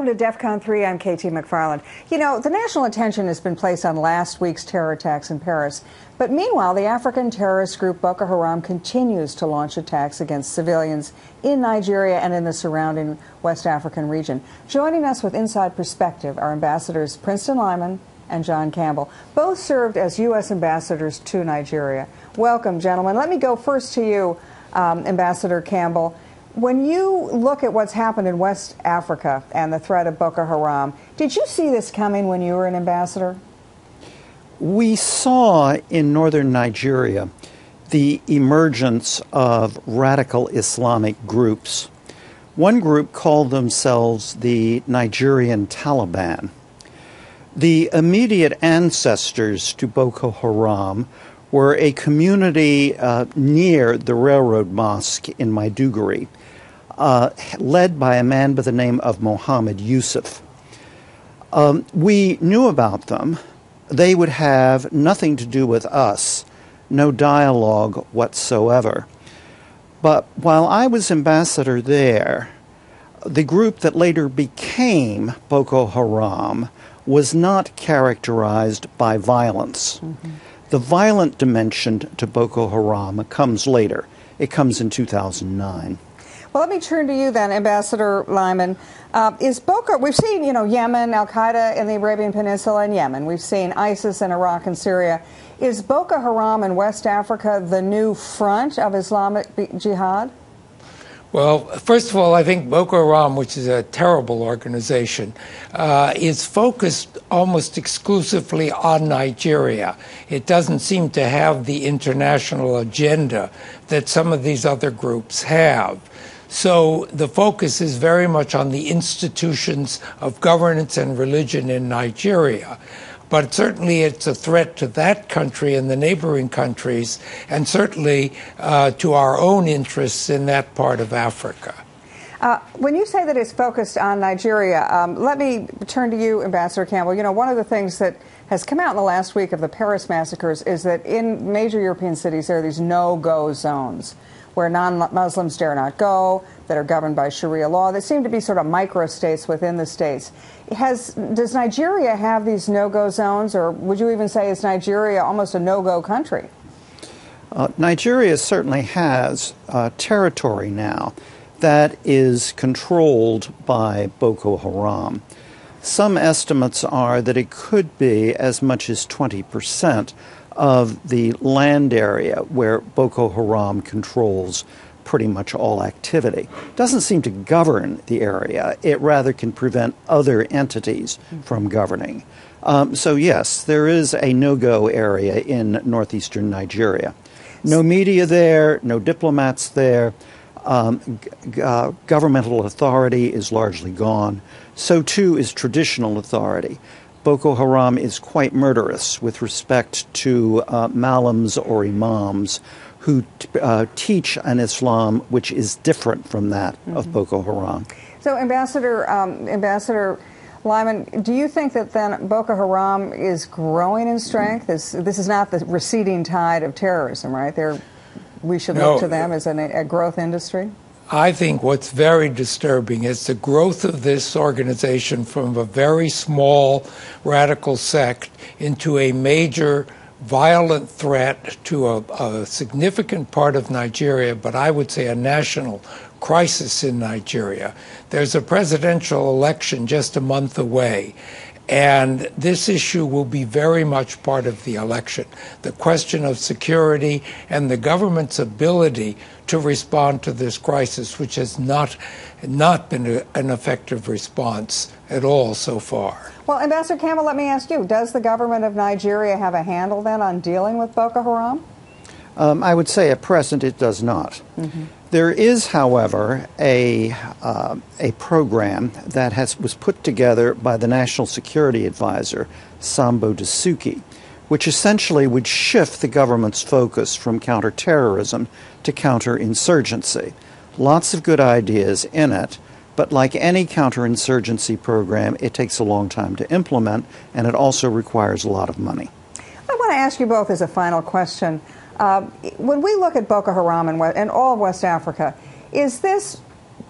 Welcome to DEFCON 3. I'm KT McFarland. You know, the national attention has been placed on last week's terror attacks in Paris. But meanwhile, the African terrorist group Boko Haram continues to launch attacks against civilians in Nigeria and in the surrounding West African region. Joining us with inside perspective are Ambassadors Princeton Lyman and John Campbell. Both served as U.S. ambassadors to Nigeria. Welcome, gentlemen. Let me go first to you, Ambassador Campbell. When you look at what's happened in West Africa and the threat of Boko Haram, did you see this coming when you were an ambassador? We saw in northern Nigeria the emergence of radical Islamic groups. One group called themselves the Nigerian Taliban. The immediate ancestors to Boko Haram were a community near the railroad mosque in Maiduguri, led by a man by the name of Mohammed Yusuf. We knew about them. They would have nothing to do with us, no dialogue whatsoever. But while I was ambassador there, the group that later became Boko Haram was not characterized by violence. Mm-hmm. The violent dimension to Boko Haram comes later. It comes in 2009. Well, let me turn to you then, Ambassador Lyman. We've seen, Yemen, Al-Qaeda in the Arabian Peninsula and Yemen. We've seen ISIS in Iraq and Syria. Is Boko Haram in West Africa the new front of Islamic jihad? Well, first of all, I think Boko Haram, which is a terrible organization, is focused almost exclusively on Nigeria. It doesn't seem to have the international agenda that some of these other groups have. So the focus is very much on the institutions of governance and religion in Nigeria. But certainly it's a threat to that country and the neighboring countries, and certainly to our own interests in that part of Africa. When you say that it's focused on Nigeria, let me turn to you, Ambassador Campbell. One of the things that has come out in the last week of the Paris massacres is that in major European cities there are these no-go zones where non-Muslims dare not go, that are governed by Sharia law. They seem to be sort of micro-states within the states. Does Nigeria have these no-go zones, or would you even say is Nigeria almost a no-go country? Nigeria certainly has territory now that is controlled by Boko Haram. Some estimates are that it could be as much as 20% of the land area where Boko Haram controls pretty much all activity. It doesn't seem to govern the area. It rather can prevent other entities from governing. So yes, there is a no-go area in northeastern Nigeria. No media there, no diplomats there. Governmental authority is largely gone. So too is traditional authority. Boko Haram is quite murderous with respect to malams or imams who teach an Islam which is different from that of Boko Haram. So, Ambassador Lyman, do you think that then Boko Haram is growing in strength? This is not the receding tide of terrorism, right? We should look to them as a growth industry? I think what's very disturbing is the growth of this organization from a very small radical sect into a major violent threat to a significant part of Nigeria, but I would say a national crisis in Nigeria. There's a presidential election just a month away, and this issue will be very much part of the election. The question of security and the government's ability to respond to this crisis, which has not been an effective response at all so far. Well, Ambassador Campbell, let me ask you, does the government of Nigeria have a handle then on dealing with Boko Haram? I would say at present it does not. Mm-hmm. There is, however, a program that was put together by the National Security Advisor, Sambo Dasuki, which essentially would shift the government's focus from counterterrorism to counterinsurgency. Lots of good ideas in it, but like any counterinsurgency program, it takes a long time to implement, and it also requires a lot of money. I want to ask you both as a final question. When we look at Boko Haram and all of West Africa, is this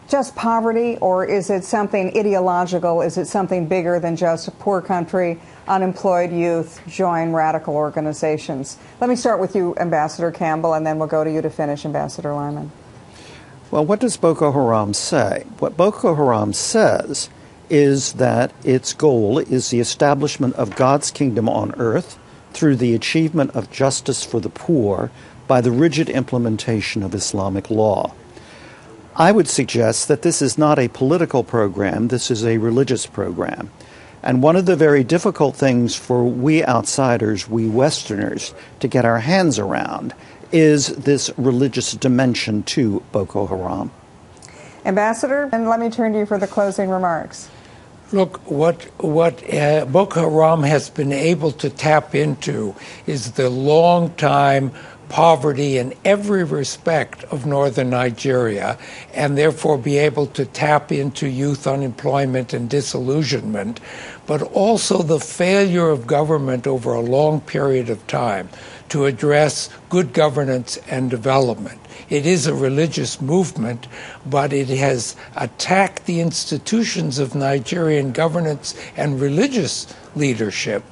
just poverty, or is it something ideological? Is it something bigger than just a poor country, unemployed youth join radical organizations? Let me start with you, Ambassador Campbell, and then we'll go to you to finish, Ambassador Lyman. Well, what does Boko Haram say? What Boko Haram says is that its goal is the establishment of God's kingdom on earth through the achievement of justice for the poor by the rigid implementation of Islamic law. I would suggest that this is not a political program, this is a religious program. And one of the very difficult things for we outsiders, we Westerners, to get our hands around is this religious dimension to Boko Haram. Ambassador, and let me turn to you for the closing remarks. Look, what Boko Haram has been able to tap into is the long-time poverty in every respect of northern Nigeria, and therefore be able to tap into youth unemployment and disillusionment, but also the failure of government over a long period of time to address good governance and development. It is a religious movement, but it has attacked the institutions of Nigerian governance and religious leadership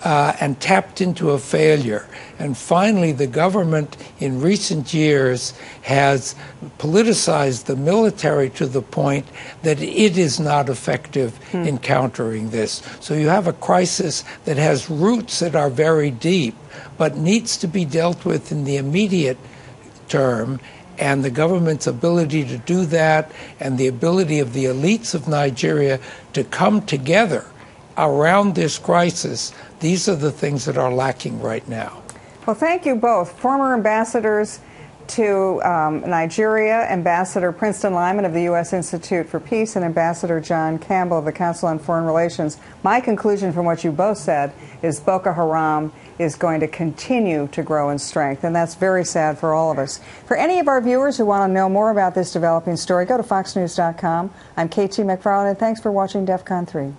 and tapped into a failure. And finally, the government in recent years has politicized the military to the point that it is not effective in countering this. So you have a crisis that has roots that are very deep, but needs to be dealt with in the immediate term. And the government's ability to do that and the ability of the elites of Nigeria to come together around this crisis, these are the things that are lacking right now. Well, thank you both. Former ambassadors to Nigeria, Ambassador Princeton Lyman of the U.S. Institute for Peace and Ambassador John Campbell of the Council on Foreign Relations. My conclusion from what you both said is Boko Haram is going to continue to grow in strength, and that's very sad for all of us. For any of our viewers who want to know more about this developing story, go to foxnews.com. I'm KT McFarland, and thanks for watching DEF CON 3.